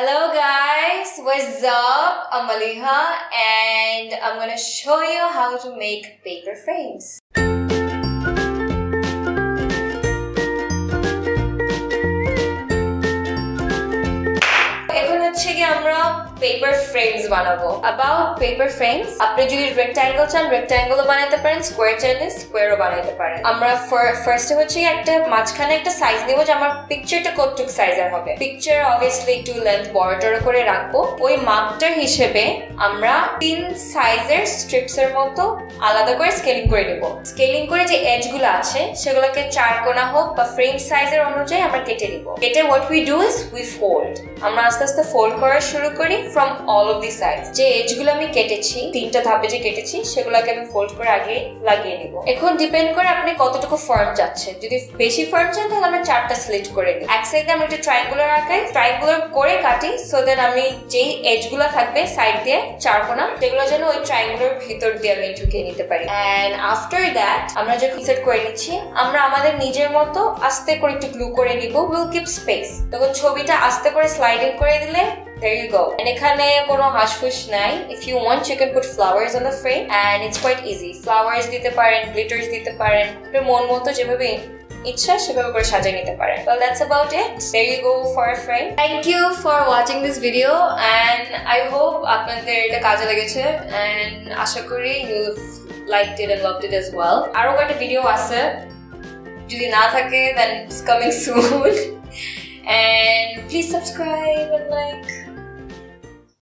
Hello guys, what's up? I'm MALEEHA and I'm gonna show you how to make paper frames. আমরা paper frames বানাবো। About paper frames, আপনি যদি rectangle চান rectangle ও বানাতে পারেন, square চাইলে square ও বানাতে পারেন। আমরা first হচ্ছে একটা মাঝখানে একটা সাইজ নিব যে আমার পিকচারটা কতটুক সাইজের হবে। পিকচার obviously একটু লেন্থ বড় করে রাখবো। ওই মাপটার হিসেবে আমরা 3 সাইজের স্ট্রিপস এর মতো আলাদা করে স্কেলিং করে নেব। স্কেলিং করে যে এজ গুলো আছে সেগুলোকে 4 কোণা হোক বা ফ্রেম সাইজের অনুযায়ী আমরা কেটে নিব। কেটে what we do is we fold। আমরা আস্তে আস্তে ফোল্ড করা শুরু করি from all of the sides। যে এজগুলো আমি কেটেছি, 3টা ধাপে যে কেটেছি সেগুলোকে আমি ফোল্ড করে আগে লাগিয়ে নিব। এখন ডিপেন্ড করে আপনি কতটুকু ফার্ম চাচ্ছেন। যদি বেশি ফার্ম চান তাহলে আমরা 4টা স্লিট করে নিই। এক সাইডে আমরা একটা ট্রায়াঙ্গুলার আঁকাই, ট্রায়াঙ্গুলার করে কাটি সো দ্যাট আমি যেই এজগুলো থাকবে সাইড দিয়ে 4 কোণা সেগুলো যেন ওই ট্রায়াঙ্গুলার ভিতর দিয়ে আমি ঢুকিয়ে নিতে পারি। এন্ড আফটার দ্যাট আমরা যখন সেট করে নিচ্ছি আমরা আমাদের নিজের মতো আস্তে করে একটু গ্লু করে নিব। Will keep space. তখন ছবিটা আস্তে করে স্লাইডিং করে দিলে there you go. And এখানে কোনো হাসফুস নাই। If you want you can put flowers on the frame and it's quite easy. Flowers দিতে পারেন, glitters দিতে পারেন। আপনার মন মতো যেভাবে ইচ্ছা সেভাবে করে সাজিয়ে নিতে পারেন। Well, that's about it. There you go for a frame. Thank you for watching this video and I hope আপনাদের এটা কাজে লেগেছে and আশা করি you liked it and loved it as well. আরো কয়েকটা ভিডিও আছে। যদি না থাকে then it's coming soon. And please subscribe and like